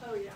Oh, yeah.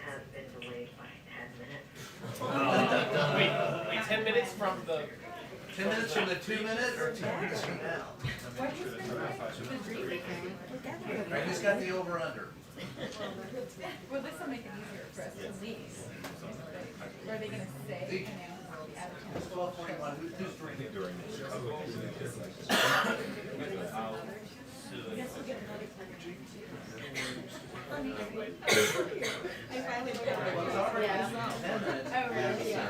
Has been delayed by 10 minutes. Wait, 10 minutes from the... 10 minutes from the 2-minute or 10 minutes from now? I just got the over-under. Well, this will make it easier for us to leave. What are they going to say? You know, the out of town. It's 12:41. Who's drinking? I finally Well, it's already 10 minutes. Oh, really? Yeah.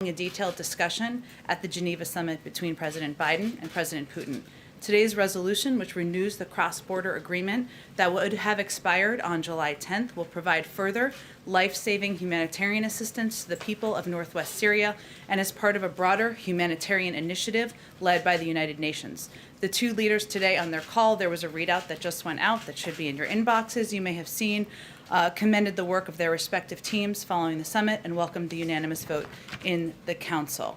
A detailed discussion at the Geneva summit between President Biden and President Putin. Today's resolution, which renews the cross-border agreement that would have expired on July 10th, will provide further life-saving humanitarian assistance to the people of northwest Syria and is part of a broader humanitarian initiative led by the United Nations. The two leaders today on their call, there was a readout that just went out that should be in your inboxes, you may have seen, commended the work of their respective teams following the summit and welcomed the unanimous vote in the Council.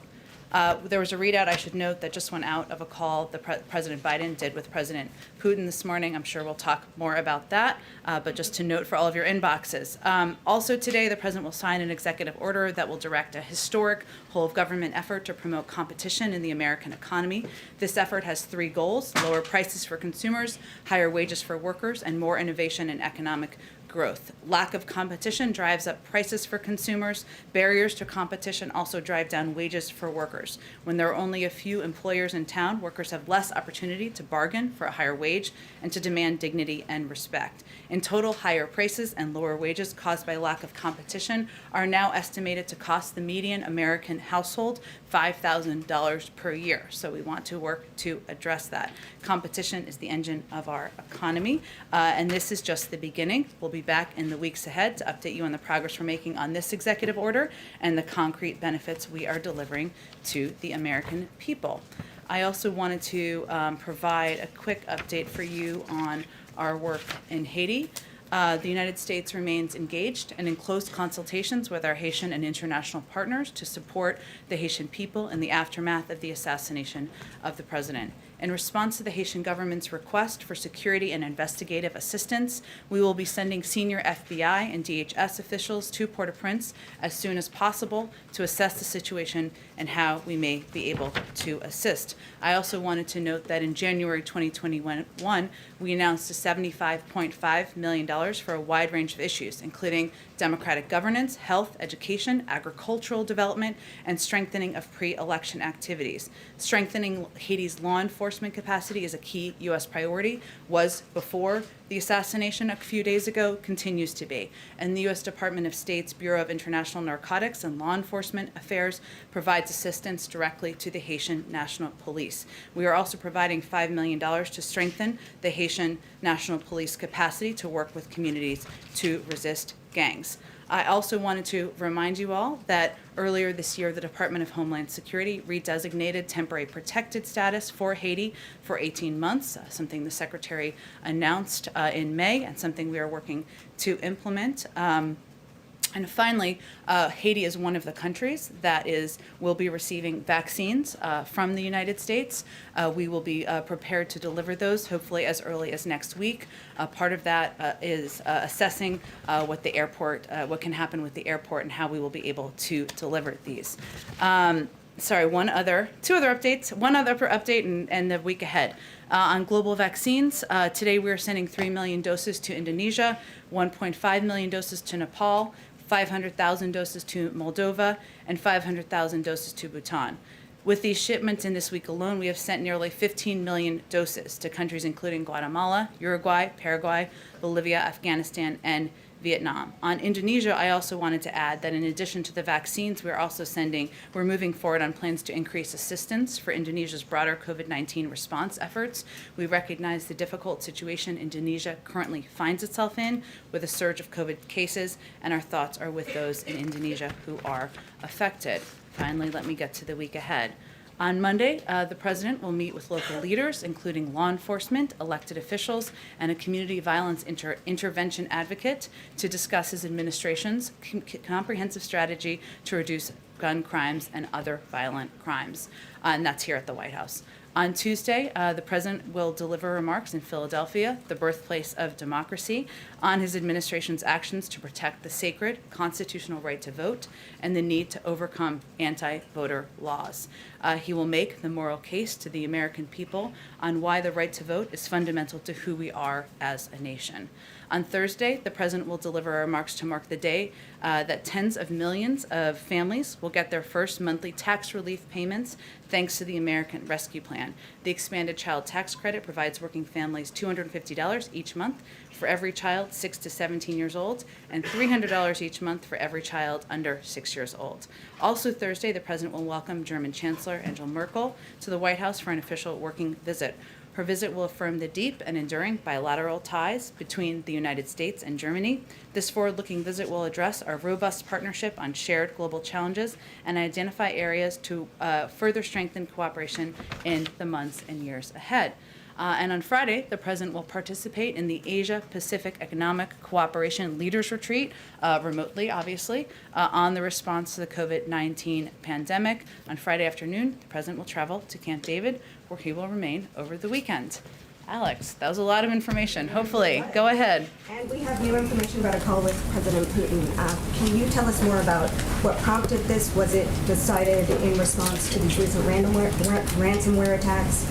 There was a readout, I should note, that just went out of a call that President Biden did with President Putin this morning. I'm sure we'll talk more about that, but just to note for all of your inboxes. Also today, the President will sign an executive order that will direct a historic whole-of-government effort to promote competition in the American economy. This effort has three goals: lower prices for consumers, higher wages for workers, and more innovation and economic growth. Lack of competition drives up prices for consumers. Barriers to competition also drive down wages for workers. When there are only a few employers in town, workers have less opportunity to bargain for a higher wage and to demand dignity and respect. In total, higher prices and lower wages caused by lack of competition are now estimated to cost the median American household $5,000 per year. So we want to work to address that. Competition is the engine of our economy, and this is just the beginning. We'll be back in the weeks ahead to update you on the progress we're making on this executive order and the concrete benefits we are delivering to the American people. I also wanted to provide a quick update for you on our work in Haiti. The United States remains engaged and in close consultations with our Haitian and international partners to support the Haitian people in the aftermath of the assassination of the president. In response to the Haitian government's request for security and investigative assistance, we will be sending senior FBI and DHS officials to Port-au-Prince as soon as possible to assess the situation and how we may be able to assist. I also wanted to note that in January 2021, we announced a $75.5 million for a wide range of issues, including democratic governance, health, education, agricultural development, and strengthening of pre-election activities. Strengthening Haiti's law enforcement capacity is a key U.S. priority, was before the assassination a few days ago, continues to be. And the U.S. Department of State's Bureau of International Narcotics and Law Enforcement Affairs provides assistance directly to the Haitian National Police. We are also providing $5 million to strengthen the Haitian National Police capacity to work with communities to resist gangs. I also wanted to remind you all that earlier this year, the Department of Homeland Security redesignated temporary protected status for Haiti for 18 months, something the Secretary announced in May and something we are working to implement. And finally, Haiti is one of the countries that will be receiving vaccines from the United States. We will be prepared to deliver those, hopefully as early as next week. Part of that is assessing what can happen with the airport and how we will be able to deliver these. Two other updates. One other update and the week ahead. On global vaccines, today we are sending 3 million doses to Indonesia, 1.5 million doses to Nepal, 500,000 doses to Moldova, and 500,000 doses to Bhutan. With these shipments in this week alone, we have sent nearly 15 million doses to countries including Guatemala, Uruguay, Paraguay, Bolivia, Afghanistan, and Vietnam. On Indonesia, I also wanted to add that in addition to the vaccines, we're moving forward on plans to increase assistance for Indonesia's broader COVID-19 response efforts. We recognize the difficult situation Indonesia currently finds itself in with a surge of COVID cases, and our thoughts are with those in Indonesia who are affected. Finally, let me get to the week ahead. On Monday, the President will meet with local leaders, including law enforcement, elected officials, and a community violence intervention advocate to discuss his administration's comprehensive strategy to reduce gun crimes and other violent crimes. And that's here at the White House. On Tuesday, the President will deliver remarks in Philadelphia, the birthplace of democracy, on his administration's actions to protect the sacred constitutional right to vote and the need to overcome anti-voter laws. He will make the moral case to the American people on why the right to vote is fundamental to who we are as a nation. On Thursday, the president will deliver remarks to mark the day that tens of millions of families will get their first monthly tax relief payments thanks to the American Rescue Plan. The expanded child tax credit provides working families $250 each month for every child 6 to 17 years old and $300 each month for every child under 6 years old. Also Thursday, the president will welcome German Chancellor Angela Merkel to the White House for an official working visit. Her visit will affirm the deep and enduring bilateral ties between the United States and Germany. This forward-looking visit will address our robust partnership on shared global challenges and identify areas to further strengthen cooperation in the months and years ahead. And on Friday, the president will participate in the Asia-Pacific Economic Cooperation Leaders Retreat, remotely, obviously, on the response to the COVID-19 pandemic. On Friday afternoon, the president will travel to Camp David, where he will remain over the weekend. Alex, that was a lot of information. Hopefully, go ahead. And we have new information about a call with President Putin. Can you tell us more about what prompted this? Was it decided in response to these recent ransomware attacks?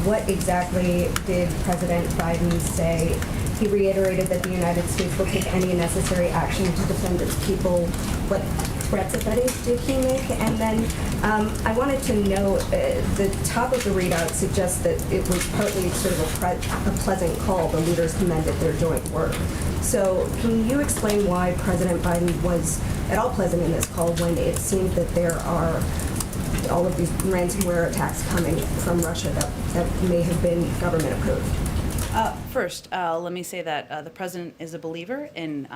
What exactly did President Biden say? He reiterated that the United States will take any necessary action to defend its people. What threats, if any, did he make? And then I wanted to know, the top of the readout suggests that it was partly sort of a pleasant call. The leaders commended their joint work. So can you explain why President Biden was at all pleasant in this call when it seemed that there are all of these ransomware attacks coming from Russia that may have been government approved? First, let me say that the president is a believer in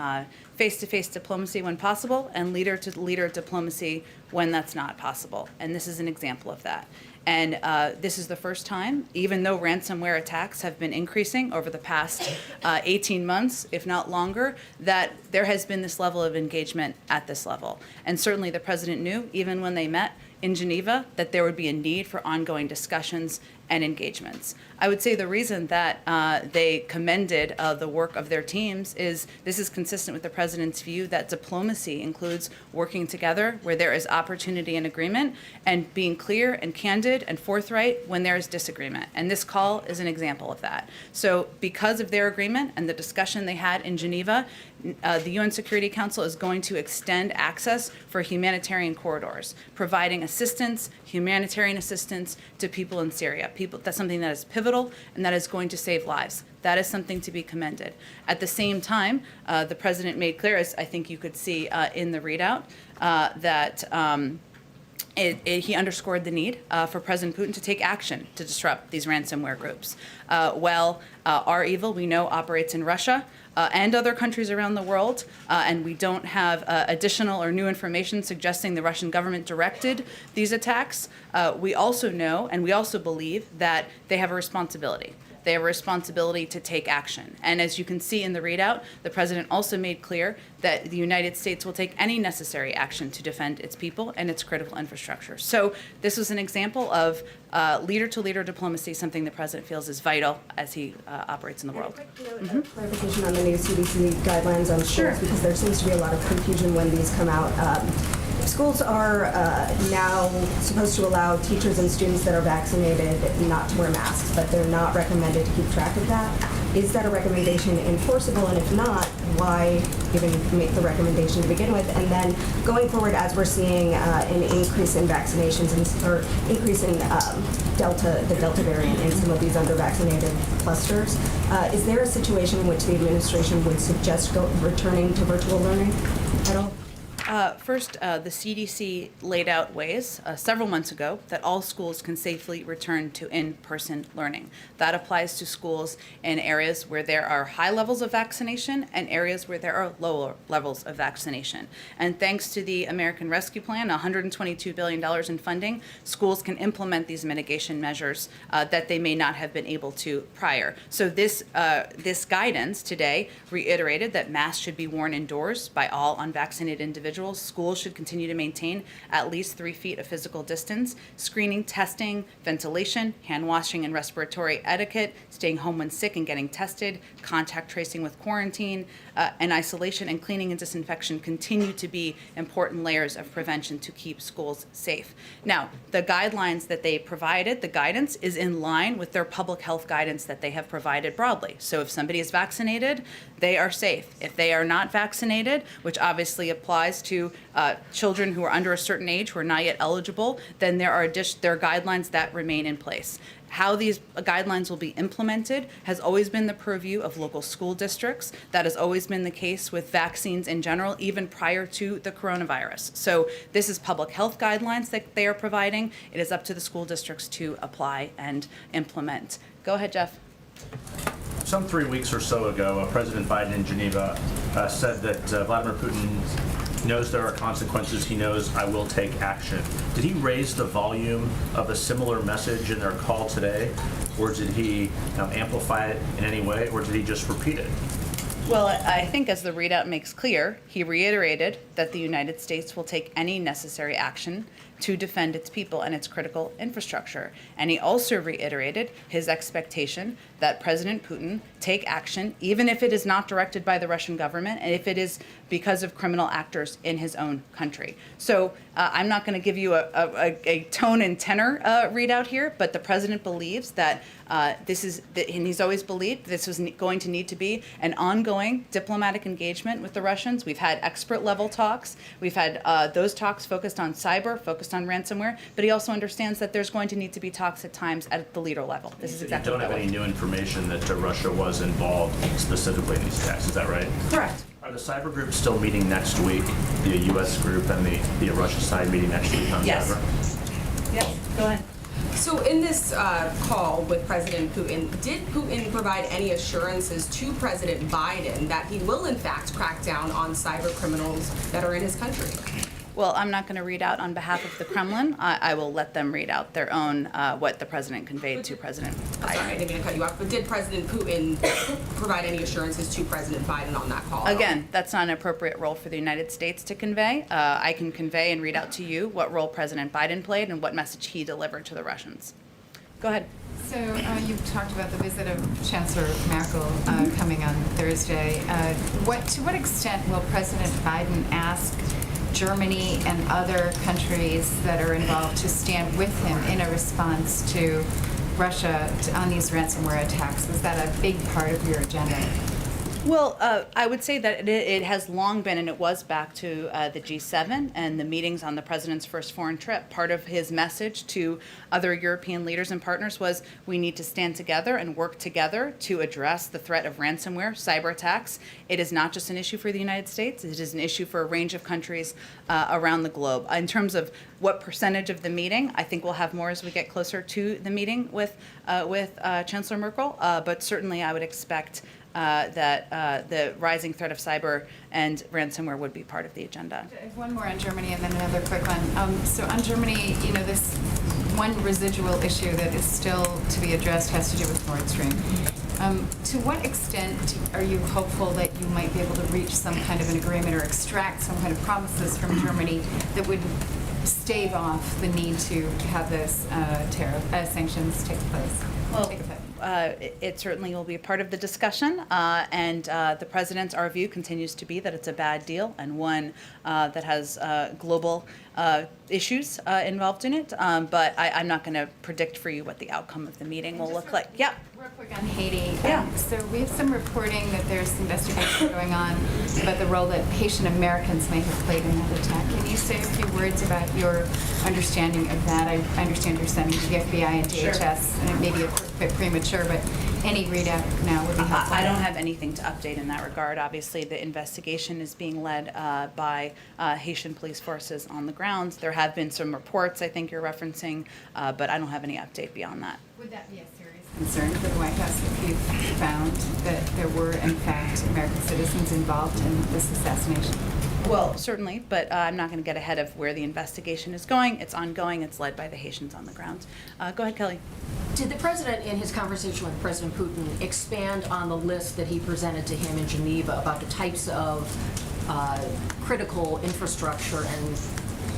face-to-face diplomacy when possible and leader-to-leader diplomacy when that's not possible. And this is an example of that. And this is the first time, even though ransomware attacks have been increasing over the past 18 months, if not longer, that there has been this level of engagement at this level. And certainly the president knew, even when they met in Geneva, that there would be a need for ongoing discussions and engagements. I would say the reason that they commended the work of their teams is this is consistent with the president's view that diplomacy includes working together where there is opportunity and agreement and being clear and candid and forthright when there is disagreement. And this call is an example of that. So because of their agreement and the discussion they had in Geneva, the UN Security Council is going to extend access for humanitarian corridors, providing assistance, humanitarian assistance to people in Syria. That's something that is pivotal and that is going to save lives. That is something to be commended. At the same time, the president made clear, as I think you could see in the readout, that he underscored the need for President Putin to take action to disrupt these ransomware groups. Our evil, we know, operates in Russia and other countries around the world, and we don't have additional or new information suggesting the Russian government directed these attacks. We also know, and we also believe, that they have a responsibility. They have a responsibility to take action. And as you can see in the readout, the president also made clear that the United States will take any necessary action to defend its people and its critical infrastructure. So this was an example of leader-to-leader diplomacy, something the president feels is vital as he operates in the world. And a quick note of clarification on the new CDC guidelines on schools, Sure. because there seems to be a lot of confusion when these come out. Schools are now supposed to allow teachers and students that are vaccinated not to wear masks, but they're not recommended to keep track of that. Is that a recommendation enforceable? And if not, why even make the recommendation to begin with? And then going forward, as we're seeing an increase in vaccinations or increase in the Delta variant in some of these under-vaccinated clusters, is there a situation in which the administration would suggest returning to virtual learning at all? First, the CDC laid out ways several months ago that all schools can safely return to in-person learning. That applies to schools in areas where there are high levels of vaccination and areas where there are lower levels of vaccination. And thanks to the American Rescue Plan, $122 billion in funding, schools can implement these mitigation measures that they may not have been able to prior. So this guidance today reiterated that masks should be worn indoors by all unvaccinated individuals individuals, schools should continue to maintain at least 3 feet of physical distance. Screening, testing, ventilation, hand washing and respiratory etiquette, staying home when sick and getting tested, contact tracing with quarantine, and isolation and cleaning and disinfection continue to be important layers of prevention to keep schools safe. Now, the guidelines that they provided, the guidance, is in line with their public health guidance that they have provided broadly. So if somebody is vaccinated, they are safe. If they are not vaccinated, which obviously applies to children who are under a certain age who are not yet eligible, then there are guidelines that remain in place. How these guidelines will be implemented has always been the purview of local school districts. That has always been the case with vaccines in general, even prior to the coronavirus. So this is public health guidelines that they are providing. It is up to the school districts to apply and implement. Go ahead, Jeff. Some 3 weeks or so ago, President Biden in Geneva said that Vladimir Putin knows there are consequences. He knows I will take action. Did he raise the volume of a similar message in their call today, or did he amplify it in any way, or did he just repeat it? Well, I think as the readout makes clear, he reiterated that the United States will take any necessary action to defend its people and its critical infrastructure. And he also reiterated his expectation that President Putin take action, even if it is not directed by the Russian government and if it is because of criminal actors in his own country. So I'm not going to give you a tone and tenor readout here, but the president believes that and he's always believed this was going to need to be an ongoing diplomatic engagement with the Russians. We've had expert level talks. We've had those talks focused on cyber, focused on ransomware, but he also understands that there's going to need to be talks at times at the leader level. This is exactly You don't have any new information that Russia was involved specifically in these attacks, is that right? Correct. Are the cyber groups still meeting next week, the U.S. group and the Russia side meeting next week on Yes. cyber? Yes, go ahead. So in this call with President Putin, did Putin provide any assurances to President Biden that he will in fact crack down on cyber criminals that are in his country? Well, I'm not going to read out on behalf of the Kremlin. I will let them read out their own, what the president conveyed to President Biden. Sorry, I didn't mean to cut you off, but did President Putin provide any assurances to President Biden on that call? Again, that's not an appropriate role for the United States to convey. I can convey and read out to you what role President Biden played and what message he delivered to the Russians. Go ahead. So you talked about the visit of Chancellor Merkel coming on Thursday. To what extent will President Biden ask Germany and other countries that are involved to stand with him in a response to Russia on these ransomware attacks? Was that a big part of your agenda? Well, I would say that it has long been, and it was back to the G7 and the meetings on the president's first foreign trip. Part of his message to other European leaders and partners was we need to stand together and work together to address the threat of ransomware, cyber attacks. It is not just an issue for the United States. It is an issue for a range of countries around the globe. In terms of what percentage of the meeting, I think we'll have more as we get closer to the meeting with Chancellor Merkel, but certainly I would expect that the rising threat of cyber and ransomware would be part of the agenda. I have one more on Germany and then another quick one. So on Germany, this one residual issue that is still to be addressed has to do with Nord Stream. To what extent are you hopeful that you might be able to reach some kind of an agreement or extract some kind of promises from Germany that would stave off the need to have this sanctions take place? Well, take effect? It certainly will be a part of the discussion, and the president's, our view continues to be that it's a bad deal and one that has global issues involved in it, but I'm not going to predict for you what the outcome of the meeting will look like. Yeah. Real quick on Haiti. Yeah. So we have some reporting that there's investigation going on about the role that Haitian Americans may have played in that attack. Can you say a few words about your understanding of that? I understand you're sending to the FBI and DHS, and it may be a bit premature, but any readout now would be helpful. I don't have anything to update in that regard. Obviously, the investigation is being led by Haitian police forces on the ground. There have been some reports I think you're referencing, but I don't have any update beyond that. Would that be a serious concern for the White House if you found that there were, in fact, American citizens involved in this assassination? Well, certainly, but I'm not going to get ahead of where the investigation is going. It's ongoing. It's led by the Haitians on the ground. Go ahead, Kelly. Did the president, in his conversation with President Putin, expand on the list that he presented to him in Geneva about the types of critical infrastructure and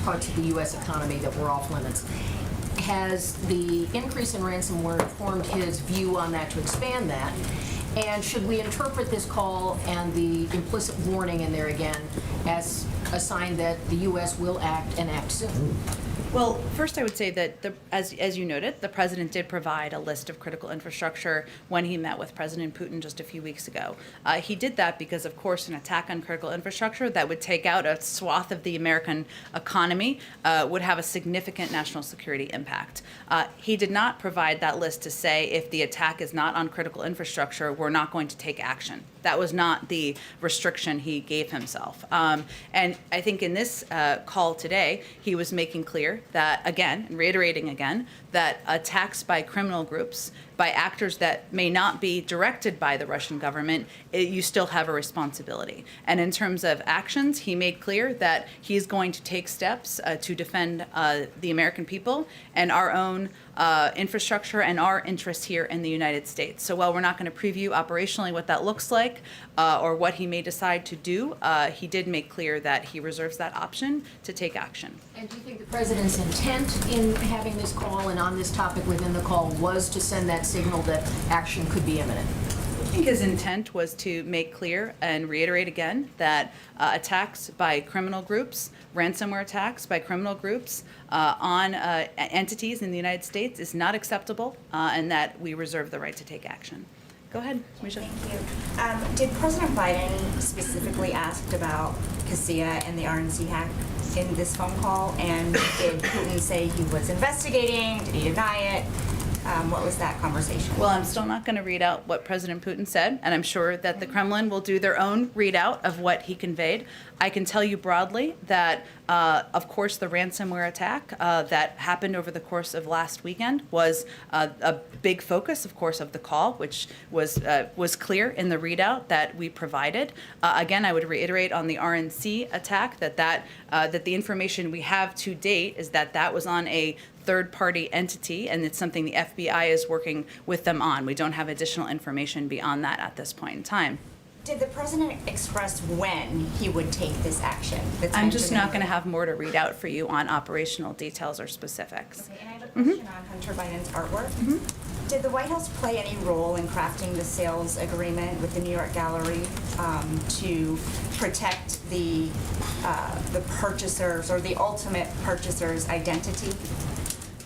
parts of the U.S. economy that were off limits. Has the increase in ransomware informed his view on that to expand that? And should we interpret this call and the implicit warning in there again as a sign that the U.S. will act and act soon? Well, first I would say that, as you noted, the president did provide a list of critical infrastructure when he met with President Putin just a few weeks ago. He did that because, of course, an attack on critical infrastructure that would take out a swath of the American economy would have a significant national security impact. He did not provide that list to say if the attack is not on critical infrastructure, we're not going to take action. That was not the restriction he gave himself. And I think in this call today, he was making clear that, again, and reiterating again, that attacks by criminal groups, by actors that may not be directed by the Russian government, you still have a responsibility. And in terms of actions, he made clear that he's going to take steps to defend the American people and our own infrastructure and our interests here in the United States. So while we're not going to preview operationally what that looks like or what he may decide to do, he did make clear that he reserves that option to take action. And do you think the president's intent in having this call and on this topic within the call was to send that signal that action could be imminent? I think his intent was to make clear and reiterate again that attacks by criminal groups, ransomware attacks by criminal groups on entities in the United States is not acceptable, and that we reserve the right to take action. Go ahead, Misha. Thank you. Did President Biden specifically ask about CASIA and the RNC hack in this phone call? And did Putin say he was investigating? Did he deny it? What was that conversation? Well, I'm still not going to read out what President Putin said, and I'm sure that the Kremlin will do their own readout of what he conveyed. I can tell you broadly that, of course, the ransomware attack that happened over the course of last weekend was a big focus, of course, of the call, which was clear in the readout that we provided. Again, I would reiterate on the RNC attack that the information we have to date is that that was on a third-party entity, and it's something the FBI is working with them on. We don't have additional information beyond that at this point in time. Did the president express when he would take this action? I'm just not going to have more to read out for you on operational details or specifics. Okay, and I have a question on Hunter Biden's artwork. Did the White House play any role in crafting the sales agreement with the New York Gallery to protect the purchasers or the ultimate purchaser's identity?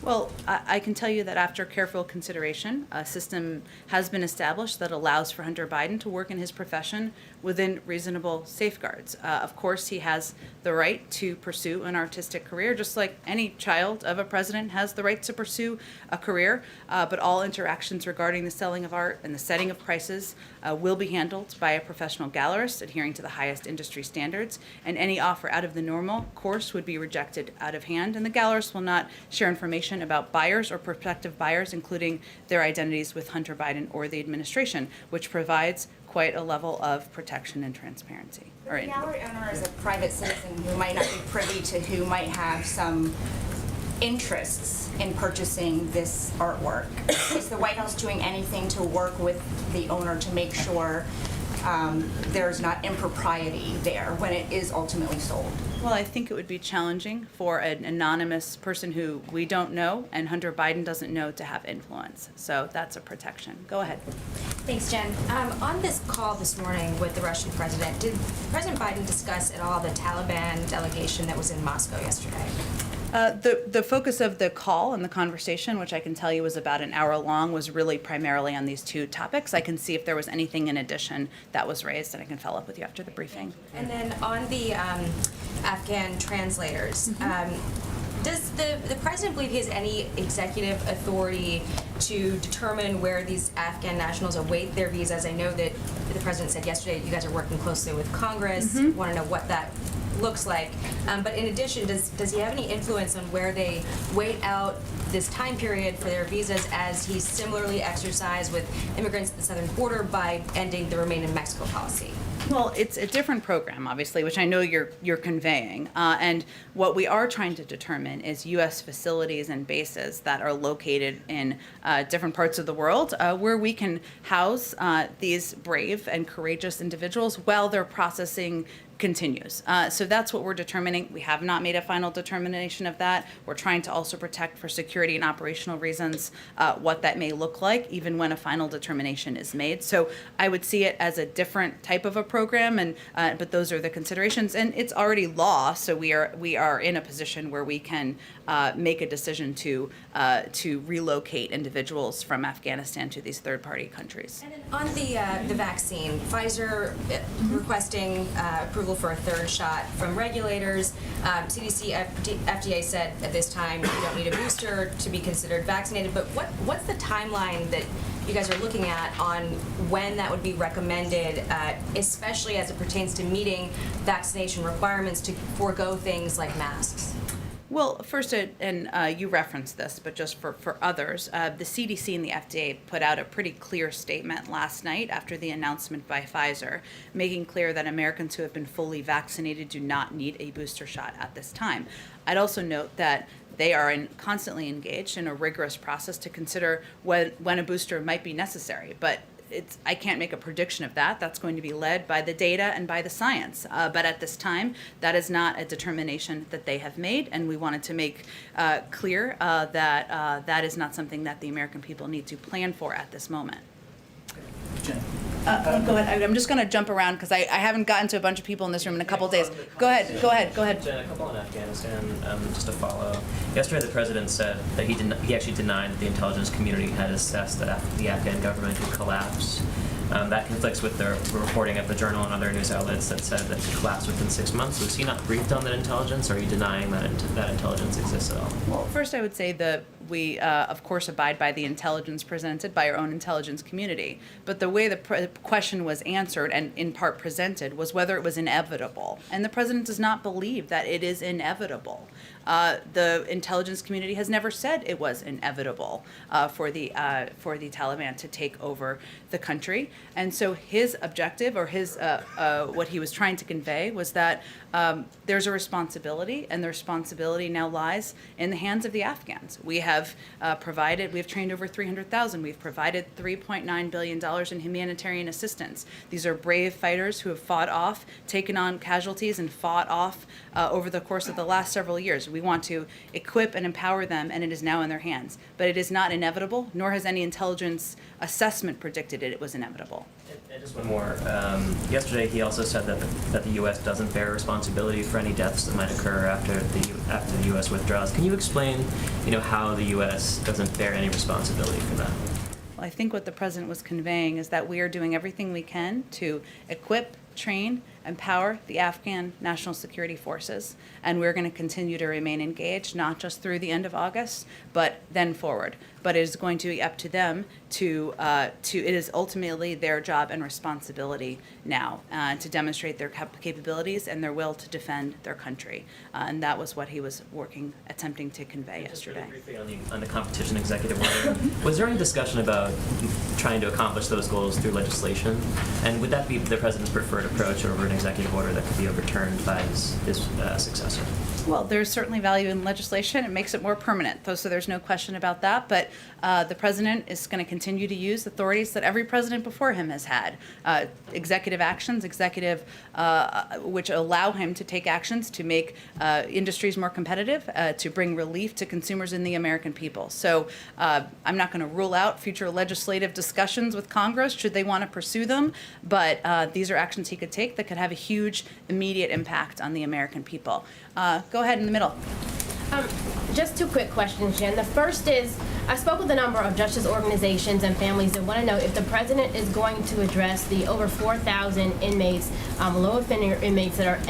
Well, I can tell you that after careful consideration, a system has been established that allows for Hunter Biden to work in his profession within reasonable safeguards. Of course, he has the right to pursue an artistic career, just like any child of a president has the right to pursue a career, but all interactions regarding the selling of art and the setting of prices will be handled by a professional gallerist adhering to the highest industry standards, and any offer out of the normal course would be rejected out of hand, and the gallerist will not share information about buyers or prospective buyers, including their identities with Hunter Biden or the administration, which provides quite a level of protection and transparency. The gallery owner is a private citizen who might not be privy to who might have some interests in purchasing this artwork. Is the White House doing anything to work with the owner to make sure there's not impropriety there when it is ultimately sold? Well, I think it would be challenging for an anonymous person who we don't know and Hunter Biden doesn't know to have influence. So that's a protection. Go ahead. Thanks, Jen. On this call this morning with the Russian president, did President Biden discuss at all the Taliban delegation that was in Moscow yesterday? The focus of the call and the conversation, which I can tell you was about an hour long, was really primarily on these two topics. I can see if there was anything in addition that was raised, and I can follow up with you after the briefing. And then on the Afghan translators, does the president believe he has any executive authority to determine where these Afghan nationals await their visas? I know that the president said yesterday you guys are working closely with Congress. Want to know what that looks like. But in addition, does he have any influence on where they wait out this time period for their visas, as he similarly exercised with immigrants at the southern border by ending the Remain in Mexico policy? Well, it's a different program, obviously, which I know you're conveying. And what we are trying to determine is U.S. facilities and bases that are located in different parts of the world where we can house these brave and courageous individuals while they're processing continues. So that's what we're determining. We have not made a final determination of that. We're trying to also protect for security and operational reasons what that may look like, even when a final determination is made. So I would see it as a different type of a program, and but those are the considerations. And it's already law, so we are in a position where we can make a decision to relocate individuals from Afghanistan to these third-party countries. And then on the vaccine, Pfizer requesting approval for a third shot from regulators. CDC, FDA said at this time you don't need a booster to be considered vaccinated. But what's the timeline that you guys are looking at on when that would be recommended, especially as it pertains to meeting vaccination requirements to forego things like masks? Well, first, and you referenced this, but just for others, the CDC and the FDA put out a pretty clear statement last night after the announcement by Pfizer, making clear that Americans who have been fully vaccinated do not need a booster shot at this time. I'd also note that they are constantly engaged in a rigorous process to consider when a booster might be necessary, but I can't make a prediction of that. That's going to be led by the data and by the science. But at this time, that is not a determination that they have made, and we wanted to make clear that that is not something that the American people need to plan for at this moment. Jen. Go ahead. I'm just going to jump around because I haven't gotten to a bunch of people in this room in a couple of days. Go ahead. Jen, a couple on Afghanistan, just to follow. Yesterday, the president said that he actually denied that the intelligence community had assessed that the Afghan government had collapsed. That conflicts with the reporting of the Journal and other news outlets that said that it collapsed within 6 months. Was he not briefed on that intelligence, or are you denying that that intelligence exists at all? Well, first I would say that we, of course, abide by the intelligence presented by our own intelligence community. But the way the question was answered and in part presented was whether it was inevitable. And the president does not believe that it is inevitable. The intelligence community has never said it was inevitable for the Taliban to take over the country. And so his objective, or his what he was trying to convey, was that there's a responsibility, and the responsibility now lies in the hands of the Afghans. We have trained over 300,000. We've provided $3.9 billion in humanitarian assistance. These are brave fighters who have fought off, taken on casualties, and fought off over the course of the last several years. We want to equip and empower them, and it is now in their hands. But it is not inevitable, nor has any intelligence assessment predicted it was inevitable. And just one more. Yesterday, he also said that the U.S. doesn't bear responsibility for any deaths that might occur after the U.S. withdraws. Can you explain, how the U.S. doesn't bear any responsibility for that? Well, I think what the president was conveying is that we are doing everything we can to equip, train, empower the Afghan National Security Forces, and we're going to continue to remain engaged, not just through the end of August, but then forward. But it is going to be up to them it is ultimately their job and responsibility now to demonstrate their capabilities and their will to defend their country. And that was what he was attempting to convey yesterday. Just really briefly on the competition executive order, was there any discussion about trying to accomplish those goals through legislation? And would that be the president's preferred approach over an executive order that could be overturned by his successor? Well, there's certainly value in legislation. It makes it more permanent, so there's no question about that. But the president is going to continue to use authorities that every president before him has had. Executive actions, which allow him to take actions to make industries more competitive, to bring relief to consumers and the American people. So I'm not going to rule out future legislative discussions with Congress should they want to pursue them, but these are actions he could take that could have a huge immediate impact on the American people. Go ahead in the middle. Just two quick questions, Jen. The first is, I spoke with a number of justice organizations and families that want to know if the president is going to address the over 4,000 inmates, low offender inmates that are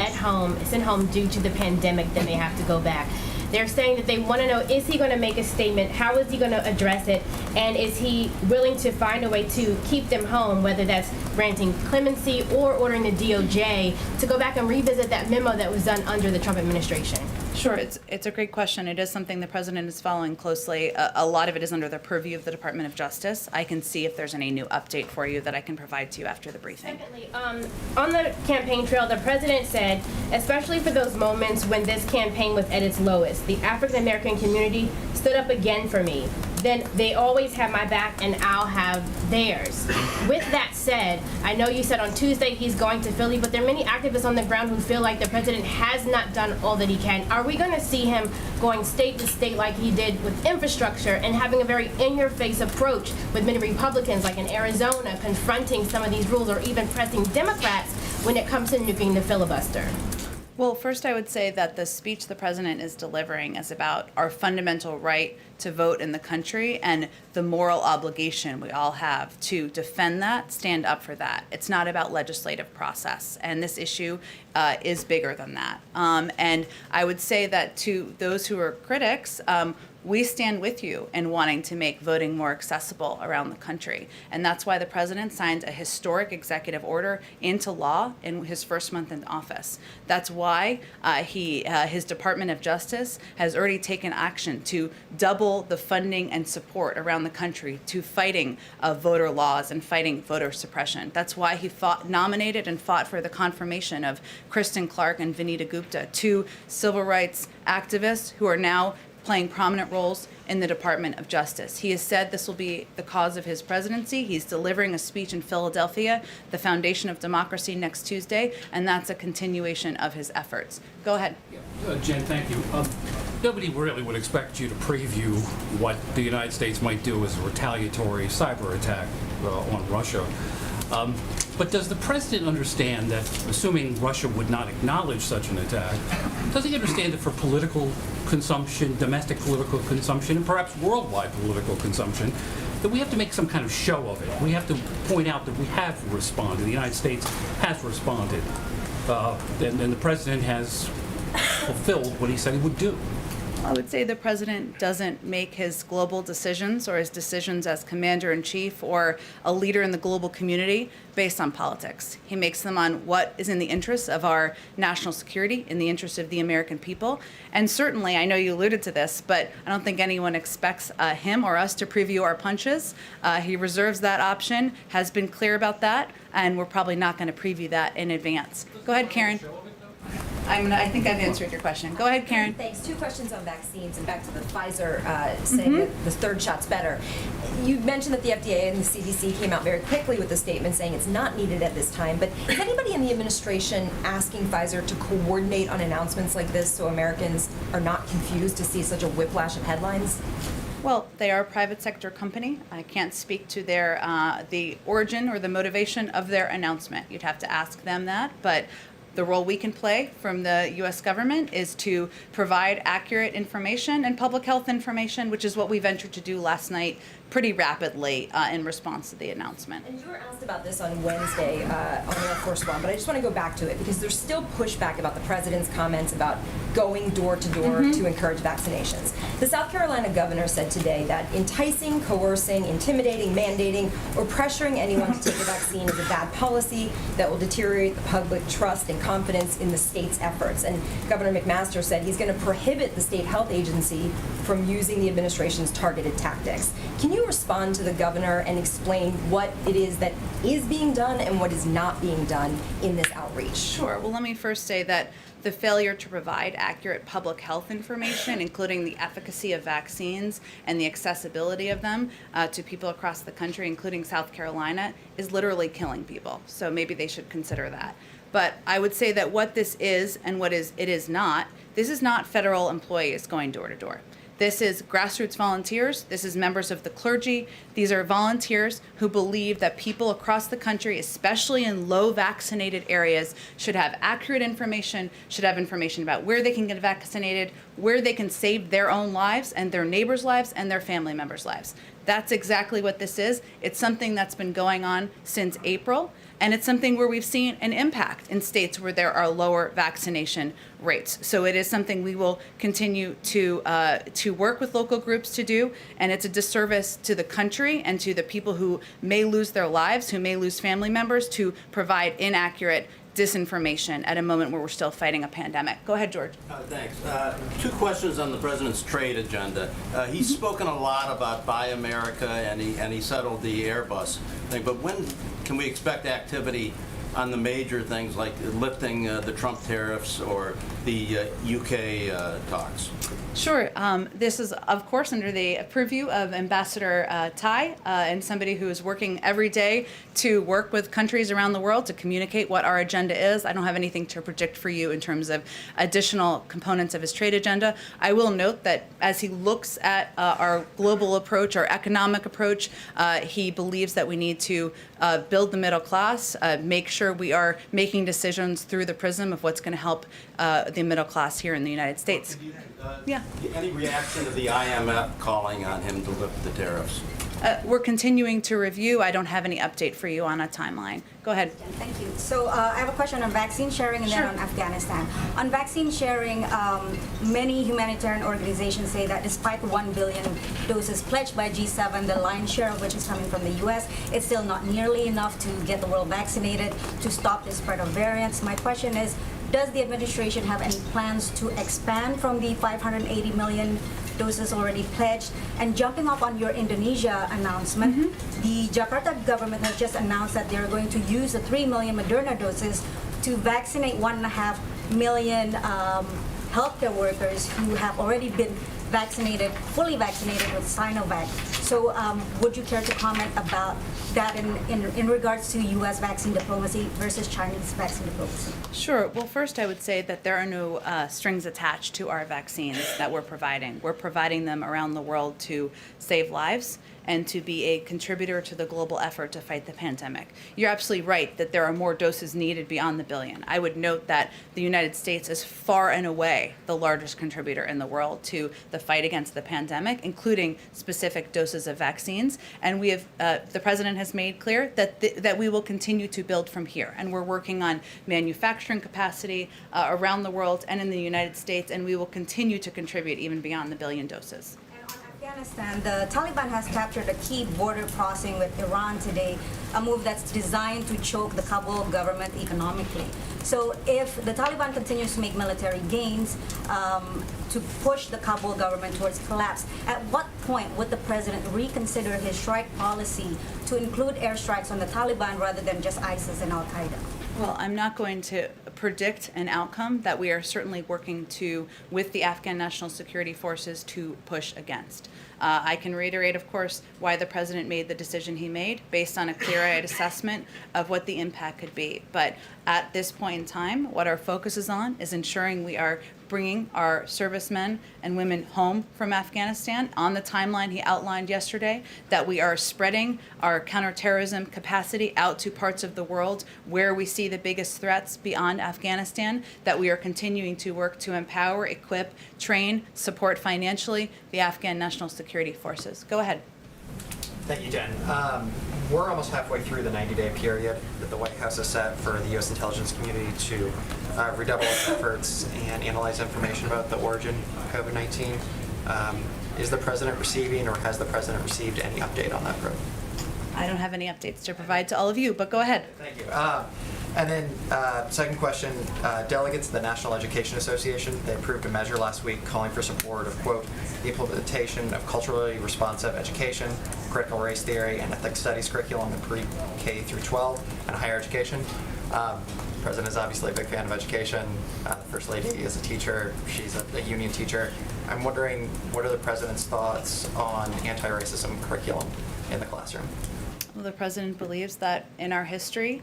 sent home due to the pandemic that may have to go back. They're saying that they want to know, is he going to make a statement? How is he going to address it? And is he willing to find a way to keep them home, whether that's granting clemency or ordering the DOJ to go back and revisit that memo that was done under the Trump administration? Sure, it's a great question. It is something the president is following closely. A lot of it is under the purview of the Department of Justice. I can see if there's any new update for you that I can provide to you after the briefing. Secondly, on the campaign trail, the president said, especially for those moments when this campaign was at its lowest, the African American community stood up again for me. then they always have my back and I'll have theirs. With that said, I know you said on Tuesday he's going to Philly, but there are many activists on the ground who feel like the president has not done all that he can. Are we going to see him going state to state like he did with infrastructure and having a very in-your-face approach with many Republicans, like in Arizona, confronting some of these rules, or even pressing Democrats when it comes to nuking the filibuster? Well, first I would say that the speech the president is delivering is about our fundamental right to vote in the country and the moral obligation we all have to defend that, stand up for that. It's not about legislative process, and this issue is bigger than that. And I would say that to those who are critics, we stand with you in wanting to make voting more accessible around the country. And that's why the president signed a historic executive order into law in his first month in office. That's why his Department of Justice has already taken action to double the funding and support around the country to fighting voter laws and fighting voter suppression. That's why he nominated and fought for the confirmation of Kristen Clark and Vinita Gupta, two civil rights activists who are now playing prominent roles in the Department of Justice. He has said this will be the cause of his presidency. He's delivering a speech in Philadelphia, the foundation of democracy, next Tuesday, and that's a continuation of his efforts. Go ahead. Jen, thank you. Nobody really would expect you to preview what the United States might do as a retaliatory cyber attack on Russia. But does the president understand that, assuming Russia would not acknowledge such an attack, does he understand that for political consumption, domestic political consumption, and perhaps worldwide political consumption, that we have to make some kind of show of it? We have to point out that we have responded. The United States has responded. And the president has fulfilled what he said he would do. I would say the president doesn't make his global decisions or his decisions as commander-in-chief or a leader in the global community based on politics. He makes them on what is in the interest of our national security, in the interest of the American people. And certainly, I know you alluded to this, but I don't think anyone expects him or us to preview our punches. He reserves that option, has been clear about that, and we're probably not going to preview that in advance. Go ahead, Karen. I think I've answered your question. Go ahead, Karen. Thanks. Two questions on vaccines and back to the Pfizer saying that the third shot's better. You mentioned that the FDA and the CDC came out very quickly with a statement saying it's not needed at this time, but is anybody in the administration asking Pfizer to coordinate on announcements like this so Americans are not confused to see such a whiplash of headlines? Well, they are a private sector company. I can't speak to their the origin or the motivation of their announcement. You'd have to ask them that, but the role we can play from the U.S. government is to provide accurate information and public health information, which is what we ventured to do last night pretty rapidly in response to the announcement. And you were asked about this on Wednesday on Air Force One, but I just want to go back to it because there's still pushback about the president's comments about going door to door to encourage vaccinations. The South Carolina governor said today that enticing, coercing, intimidating, mandating, or pressuring anyone to take a vaccine is a bad policy that will deteriorate the public trust and confidence in the state's efforts. And Governor McMaster said he's going to prohibit the state health agency from using the administration's targeted tactics. Can you respond to the governor and explain what it is that is being done and what is not being done in this outreach? Sure. Well, let me first say that the failure to provide accurate public health information, including the efficacy of vaccines and the accessibility of them to people across the country, including South Carolina, is literally killing people. So maybe they should consider that. But I would say that what this is and what it is not, this is not federal employees going door to door. This is grassroots volunteers. This is members of the clergy. These are volunteers who believe that people across the country, especially in low vaccinated areas, should have accurate information, should have information about where they can get vaccinated, where they can save their own lives and their neighbors' lives and their family members' lives. That's exactly what this is. It's something that's been going on since April, and it's something where we've seen an impact in states where there are lower vaccination rates. So it is something we will continue to work with local groups to do, and it's a disservice to the country and to the people who may lose their lives, who may lose family members, to provide inaccurate disinformation at a moment where we're still fighting a pandemic. Go ahead, George. Thanks. Two questions on the president's trade agenda. He's spoken a lot about Buy America, and he settled the Airbus thing. But when can we expect activity on the major things like lifting the Trump tariffs or the UK talks? Sure. This is, of course, under the purview of Ambassador Tai and somebody who is working every day to work with countries around the world to communicate what our agenda is. I don't have anything to predict for you in terms of additional components of his trade agenda. I will note that as he looks at our global approach, our economic approach, he believes that we need to build the middle class, make sure we are making decisions through the prism of what's going to help the middle class here in the United States. Yeah. Any reaction to the IMF calling on him to lift the tariffs? We're continuing to review. I don't have any update for you on a timeline. Go ahead. Thank you. So I have a question on vaccine sharing and then on Afghanistan. On vaccine sharing, many humanitarian organizations say that despite 1 billion doses pledged by G7, the lion's share of which is coming from the U.S., it's still not nearly enough to get the world vaccinated to stop the spread of variants. My question is, does the administration have any plans to expand from the 580 million doses already pledged? And jumping up on your Indonesia announcement, the Jakarta government has just announced that they're going to use the 3 million Moderna doses to vaccinate 1.5 million healthcare workers who have already been vaccinated, fully vaccinated with Sinovac. So would you care to comment about that in regards to U.S. vaccine diplomacy versus Chinese vaccine diplomacy? Sure. Well, first I would say that there are no strings attached to our vaccines that we're providing. We're providing them around the world to save lives and to be a contributor to the global effort to fight the pandemic. You're absolutely right that there are more doses needed beyond the billion. I would note that the United States is far and away the largest contributor in the world to the fight against the pandemic, including specific doses of vaccines. And we have, the president has made clear that we will continue to build from here. And we're working on manufacturing capacity around the world and in the United States, and we will continue to contribute even beyond the billion doses. Afghanistan, the Taliban has captured a key border crossing with Iran today, a move that's designed to choke the Kabul government economically. So if the Taliban continues to make military gains to push the Kabul government towards collapse, at what point would the president reconsider his strike policy to include airstrikes on the Taliban rather than just ISIS and Al-Qaeda? Well, I'm not going to predict an outcome that we are certainly working to, with the Afghan National Security Forces, to push against. I can reiterate, of course, why the president made the decision he made based on a clear-eyed assessment of what the impact could be. But at this point in time, what our focus is on is ensuring we are bringing our servicemen and women home from Afghanistan on the timeline he outlined yesterday, that we are spreading our counterterrorism capacity out to parts of the world where we see the biggest threats beyond Afghanistan, that we are continuing to work to empower, equip, train, support financially the Afghan National Security Forces. Go ahead. Thank you, Jen. We're almost halfway through the 90-day period that the White House has set for the U.S. intelligence community to redouble its efforts and analyze information about the origin of COVID-19. Is the president receiving, or has the president received any update on that front? I don't have any updates to provide to all of you, but go ahead. Thank you. And then second question, delegates of the National Education Association, they approved a measure last week calling for support of, quote, the implementation of culturally responsive education, critical race theory, and ethics studies curriculum in pre-K through 12 and higher education. The president is obviously a big fan of education. The First Lady is a teacher. She's a union teacher. I'm wondering, what are the president's thoughts on anti-racism curriculum in the classroom? Well, the president believes that in our history,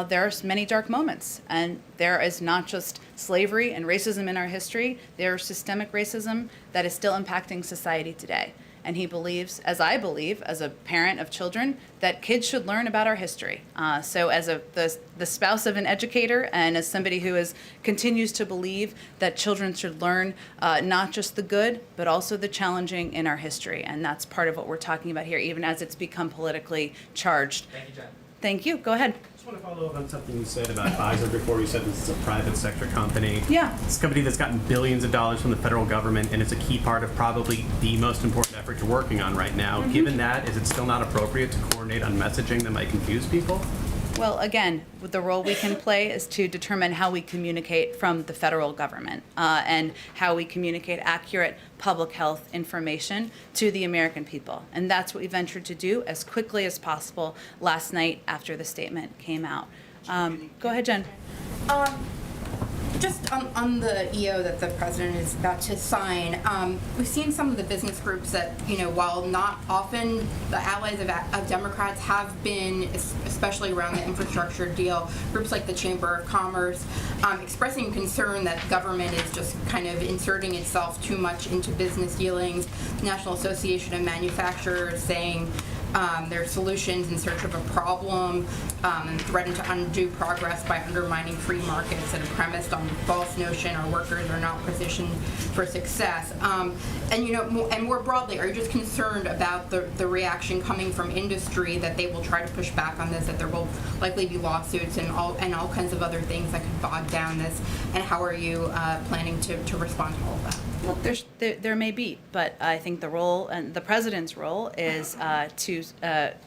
there are many dark moments, and there is not just slavery and racism in our history, there is systemic racism that is still impacting society today. And he believes, as I believe, as a parent of children, that kids should learn about our history. So as the spouse of an educator and as somebody who continues to believe that children should learn not just the good, but also the challenging in our history. And that's part of what we're talking about here, even as it's become politically charged. Thank you, Jen. Thank you. Go ahead. I just want to follow up on something you said about Pfizer before. You said this is a private sector company. Yeah. It's a company that's gotten billions of dollars from the federal government, and it's a key part of probably the most important effort you're working on right now. Mm-hmm. Given that, is it still not appropriate to coordinate on messaging that might confuse people? Well, again, the role we can play is to determine how we communicate from the federal government and how we communicate accurate public health information to the American people. And that's what we ventured to do as quickly as possible last night after the statement came out. Go ahead, Jen. Just on the EO that the president is about to sign, we've seen some of the business groups that, while not often the allies of Democrats, have been, especially around the infrastructure deal, groups like the Chamber of Commerce, expressing concern that government is just kind of inserting itself too much into business dealings. National Association of Manufacturers saying their solutions in search of a problem, and threaten to undo progress by undermining free markets and premised on the false notion our workers are not positioned for success. And more broadly, are you just concerned about the reaction coming from industry that they will try to push back on this, that there will likely be lawsuits and all kinds of other things that could bog down this? And how are you planning to respond to all of that? Well, there may be, but I think the role and the president's role is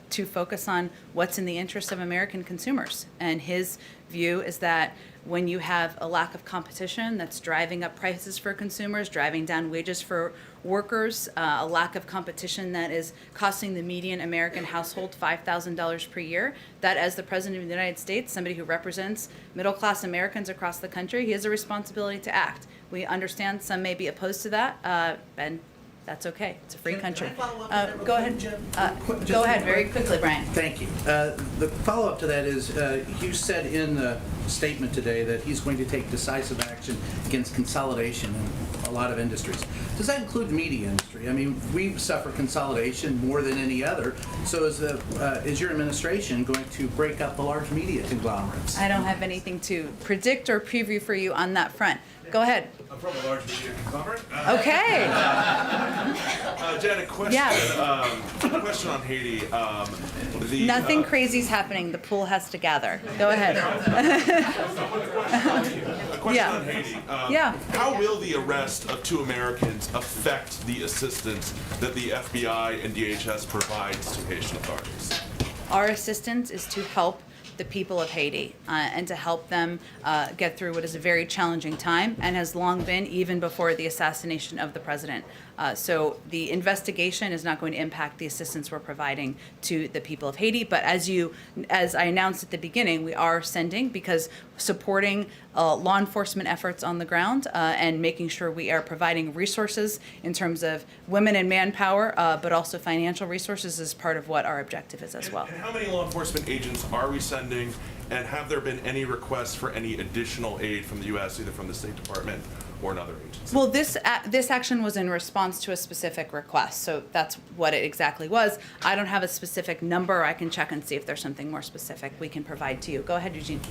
to focus on what's in the interest of American consumers. And his view is that when you have a lack of competition that's driving up prices for consumers, driving down wages for workers, a lack of competition that is costing the median American household $5,000 per year, that as the President of the United States, somebody who represents middle-class Americans across the country, he has a responsibility to act. We understand some may be opposed to that, and that's okay. It's a free country. Go ahead. Go ahead, very quickly, Brian. Thank you. The follow-up to that is, you said in the statement today that he's going to take decisive action against consolidation in a lot of industries. Does that include the media industry? I mean, we suffer consolidation more than any other. So is your administration going to break up the large media conglomerates? I don't have anything to predict or preview for you on that front. Go ahead. I'm from a large media conglomerate. Okay. Jen, a question. Yeah. A question on Haiti. Nothing crazy's happening. The pool has to gather. Go ahead. A question on Haiti. Yeah. How will the arrest of 2 Americans affect the assistance that the FBI and DHS provides to Haitian authorities? Our assistance is to help the people of Haiti and to help them get through what is a very challenging time and has long been, even before the assassination of the president. So the investigation is not going to impact the assistance we're providing to the people of Haiti. But as I announced at the beginning, we are sending, because supporting law enforcement efforts on the ground and making sure we are providing resources in terms of women and manpower, but also financial resources is part of what our objective is as well. And how many law enforcement agents are we sending? And have there been any requests for any additional aid from the U.S., either from the State Department or another agency? Well, this action was in response to a specific request, so that's what it exactly was. I don't have a specific number. I can check and see if there's something more specific we can provide to you. Go ahead, Eugene.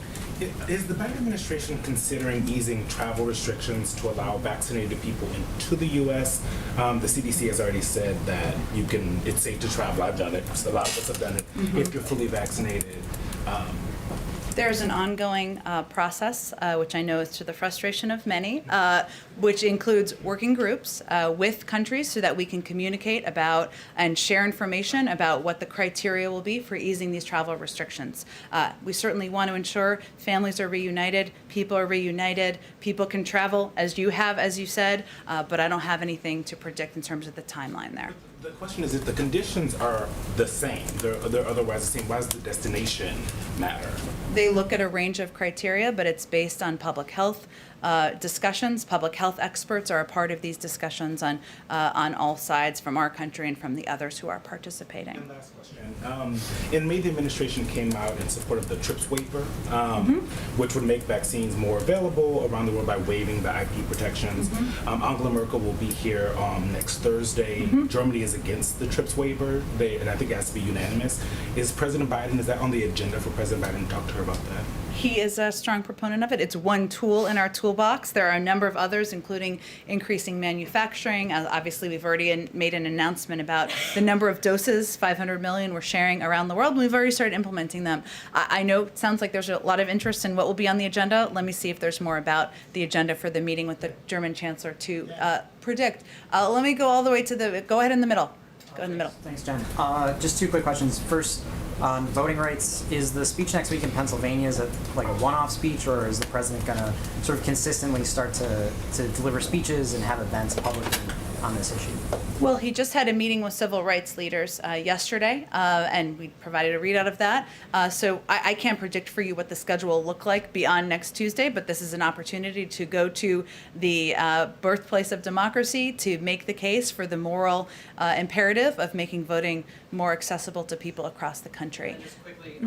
Is the Biden administration considering easing travel restrictions to allow vaccinated people into the U.S.? The CDC has already said that it's safe to travel. I've done it. A lot of us have done it. If you're fully vaccinated. There's an ongoing process, which I know is to the frustration of many, which includes working groups with countries so that we can communicate about and share information about what the criteria will be for easing these travel restrictions. We certainly want to ensure families are reunited, people can travel as you have, as you said, but I don't have anything to predict in terms of the timeline there. The question is, if the conditions are the same, they're otherwise the same, why does the destination matter? They look at a range of criteria, but it's based on public health discussions. Public health experts are a part of these discussions on all sides, from our country and from the others who are participating. And last question. In May, the administration came out in support of the TRIPS waiver, which would make vaccines more available around the world by waiving the IP protections. Angela Merkel will be here next Thursday. Germany is against the TRIPS waiver, and I think it has to be unanimous. Is that on the agenda for President Biden to talk to her about that? He is a strong proponent of it. It's one tool in our toolbox. There are a number of others, including increasing manufacturing. Obviously, we've already made an announcement about the number of doses, 500 million, we're sharing around the world. We've already started implementing them. I know it sounds like there's a lot of interest in what will be on the agenda. Let me see if there's more about the agenda for the meeting with the German Chancellor to predict. Let me go all the way to go ahead in the middle. Go in the middle. Thanks, Jen. Just 2 quick questions. First, On voting rights, is the speech next week in Pennsylvania, is it like a one-off speech, or is the president going to sort of consistently start to deliver speeches and have events publicly on this issue? Well, he just had a meeting with civil rights leaders yesterday, and we provided a readout of that. So I can't predict for you what the schedule will look like beyond next Tuesday, but this is an opportunity to go to the birthplace of democracy to make the case for the moral imperative of making voting more accessible to people across the country. Just quickly,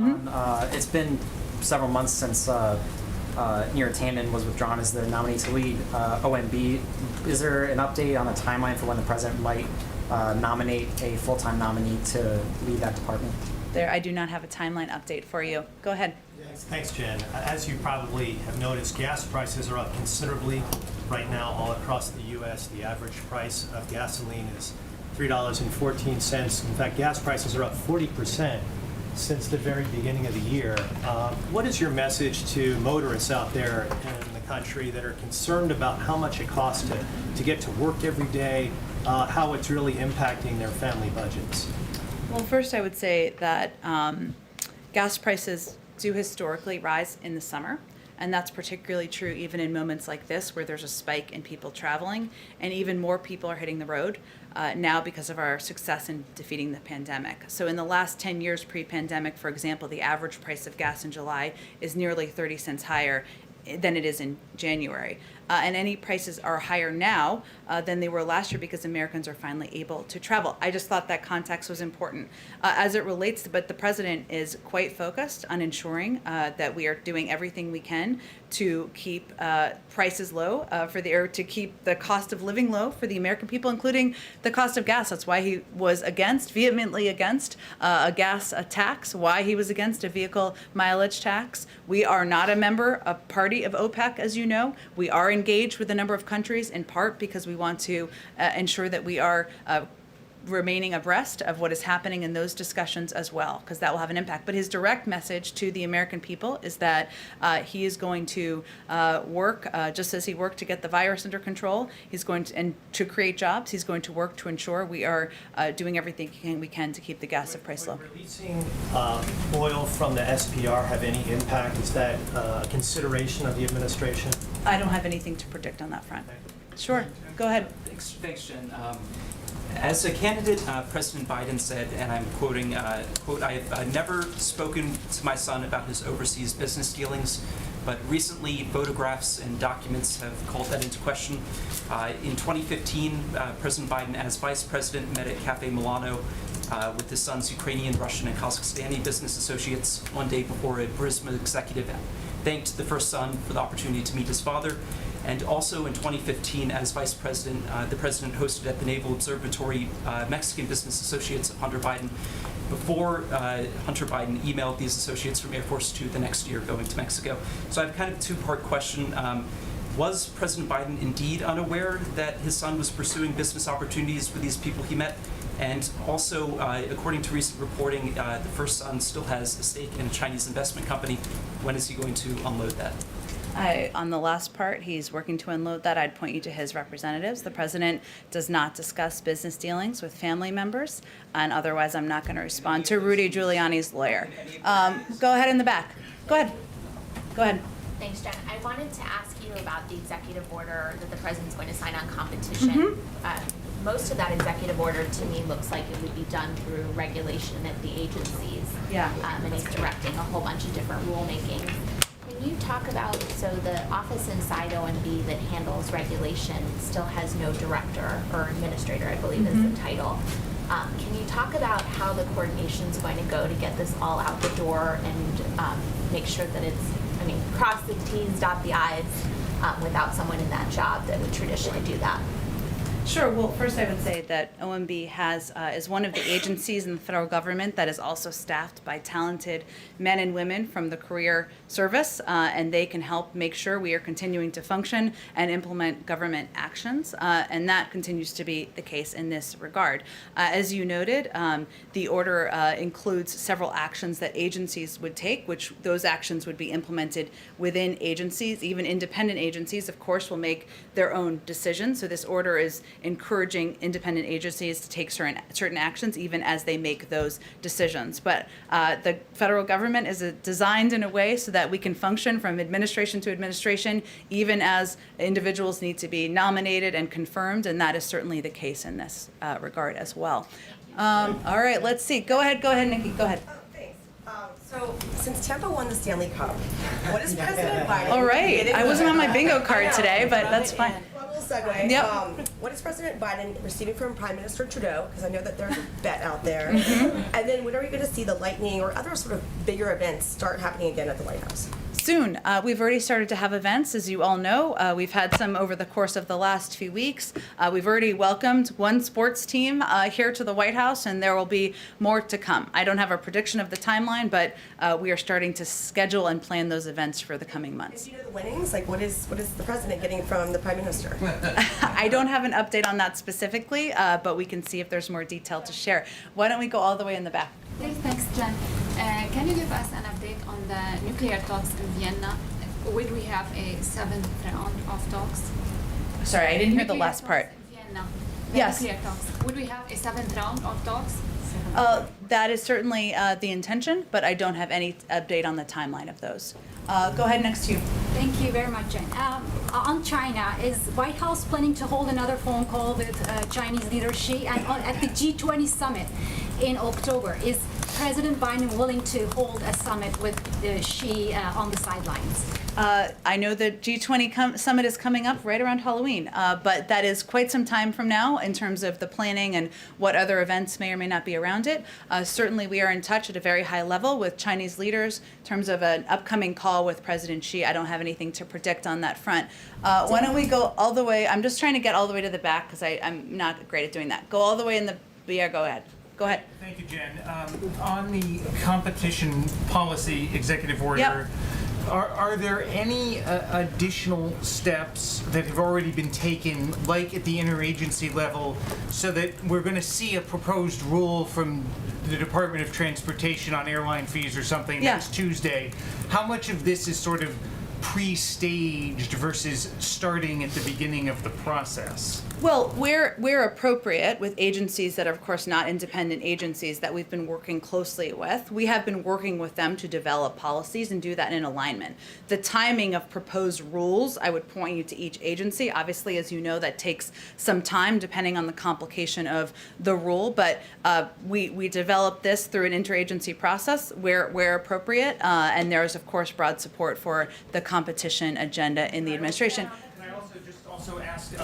it's been several months since Neera Tanden was withdrawn as the nominee to lead OMB. Is there an update on the timeline for when the president might nominate a full-time nominee to lead that department? There, I do not have a timeline update for you. Go ahead. Thanks, Jen. As you probably have noticed, gas prices are up considerably right now all across the U.S. The average price of gasoline is $3.14. In fact, gas prices are up 40% since the very beginning of the year. What is your message to motorists out there in the country that are concerned about how much it costs to get to work every day, how it's really impacting their family budgets? Well, first I would say that gas prices do historically rise in the summer. And that's particularly true even in moments like this where there's a spike in people traveling and even more people are hitting the road now because of our success in defeating the pandemic. So in the last 10 years pre-pandemic, for example, the average price of gas in July is nearly 30 cents higher than it is in January. And any prices are higher now than they were last year because Americans are finally able to travel. I just thought that context was important. As it relates to, but the president is quite focused on ensuring that we are doing everything we can to keep prices low or to keep the cost of living low for the American people, including the cost of gas. That's why he was vehemently against a gas tax, why he was against a vehicle mileage tax. We are not a party of OPEC, as you know. We are engaged with a number of countries in part because we want to ensure that we are remaining abreast of what is happening in those discussions as well, because that will have an impact. But his direct message to the American people is that he is going to work, just as he worked to get the virus under control, he's going to create jobs. He's going to work to ensure we are doing everything we can to keep the gas price low. Would releasing oil from the SPR have any impact? Is that a consideration of the administration? I don't have anything to predict on that front. Sure, go ahead. Thanks, Jen. As a candidate, President Biden said, and I'm quoting, quote, I've never spoken to my son about his overseas business dealings, but recently photographs and documents have called that into question. In 2015, President Biden, as vice president, met at Cafe Milano with his son's Ukrainian, Russian, and Kazakhstani business associates one day before a Burisma executive thanked the first son for the opportunity to meet his father. And also in 2015, as vice president, the president hosted at the Naval Observatory Mexican business associates of Hunter Biden before Hunter Biden emailed these associates from Air Force 2 the next year going to Mexico. So I have kind of a two-part question. Was President Biden indeed unaware that his son was pursuing business opportunities with these people he met? And also, according to recent reporting, the first son still has a stake in a Chinese investment company. When is he going to unload that? On the last part, he's working to unload that. I'd point you to his representatives. The president does not discuss business dealings with family members, and otherwise I'm not going to respond to Rudy Giuliani's lawyer. Go ahead in the back. Go ahead. Go ahead. Thanks, Jen. I wanted to ask you about the executive order that the president's going to sign on competition. Most of that executive order to me looks like it would be done through regulation at the agencies. Yeah. And he's directing a whole bunch of different rulemaking. Can you talk about, so the office inside OMB that handles regulation still has no director or administrator, I believe is the title. Can you talk about how the coordination is going to go to get this all out the door and make sure that it's, cross the T's, dot the I's without someone in that job that would traditionally do that? Sure. Well, first I would say that OMB is one of the agencies in the federal government that is also staffed by talented men and women from the career service, and they can help make sure we are continuing to function and implement government actions, and that continues to be the case in this regard. As you noted, the order includes several actions that agencies would take, which those actions would be implemented within agencies. Even independent agencies, of course, will make their own decisions. So this order is encouraging independent agencies to take certain actions, even as they make those decisions. But the federal government is designed in a way so that we can function from administration to administration, even as individuals need to be nominated and confirmed, and that is certainly the case in this regard as well. All right, let's see. Go ahead, Nikki. Go ahead. So, since Tampa won the Stanley Cup, what is President Biden? All right. getting- I wasn't on my bingo card today, but that's fine. Well, a little segue. Yep. What is President Biden receiving from Prime Minister Trudeau? Because I know that there's a bet out there. And then when are we going to see the lightning or other sort of bigger events start happening again at the White House? Soon. We've already started to have events, as you all know. We've had some over the course of the last few weeks. We've already welcomed one sports team here to the White House, and there will be more to come. I don't have a prediction of the timeline, but we are starting to schedule and plan those events for the coming months. Do you know the winnings? Like, what is the president getting from the Prime Minister? I don't have an update on that specifically, but we can see if there's more detail to share. Why don't we go all the way in the back? Thanks, Jen. Can you give us an update on the nuclear talks in Vienna? Will we have a 7th round of talks? Sorry, I didn't hear the Nuclear last talks part. in Vienna. The Yes. Nuclear talks. Will we have a 7th round of talks? That is certainly the intention, but I don't have any update on the timeline of those. Go ahead, next to you. Thank you very much, Jen. On China, is White House planning to hold another phone call with Chinese leader Xi? And at the G20 summit in October, is President Biden willing to hold a summit with Xi on the sidelines? I know the G20 summit is coming up right around Halloween, but that is quite some time from now in terms of the planning and what other events may or may not be around it. Certainly, we are in touch at a very high level with Chinese leaders in terms of an upcoming call with President Xi. I don't have anything to predict on that front. Why don't we go all the way? I'm just trying to get all the way to the back because I'm not great at doing that. Go all the way in the, yeah, go ahead. Go ahead. Thank you, Jen. On the competition policy executive order, Yep. Are there any additional steps that have already been taken, like at the interagency level, so that we're going to see a proposed rule from the Department of Transportation on airline fees or something next Tuesday? How much of this is sort of pre-staged versus starting at the beginning of the process? Well, where appropriate with agencies that are, of course, not independent agencies that we've been working closely with, we have been working with them to develop policies and do that in alignment. The timing of proposed rules, I would point you to each agency. Obviously, as you know, that takes some time depending on the complication of the rule, but we develop this through an interagency process where appropriate, and there is, of course, broad support for the competition agenda in the administration. Also asked,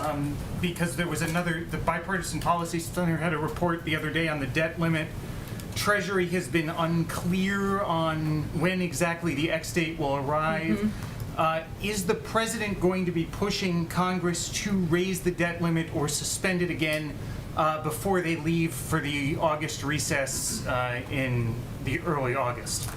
because there was the Bipartisan Policy Center had a report the other day on the debt limit. Treasury has been unclear on when exactly the X date will arrive. Is the president going to be pushing Congress to raise the debt limit or suspend it again before they leave for the August recess in the early August?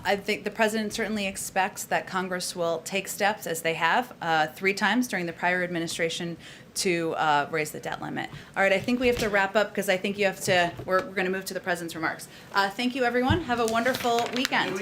I think the president certainly expects that Congress will take steps, as they have 3 times during the prior administration, to raise the debt limit. All right, I think we have to wrap up because I think you have to, we're going to move to the president's remarks. Thank you, everyone. Have a wonderful weekend.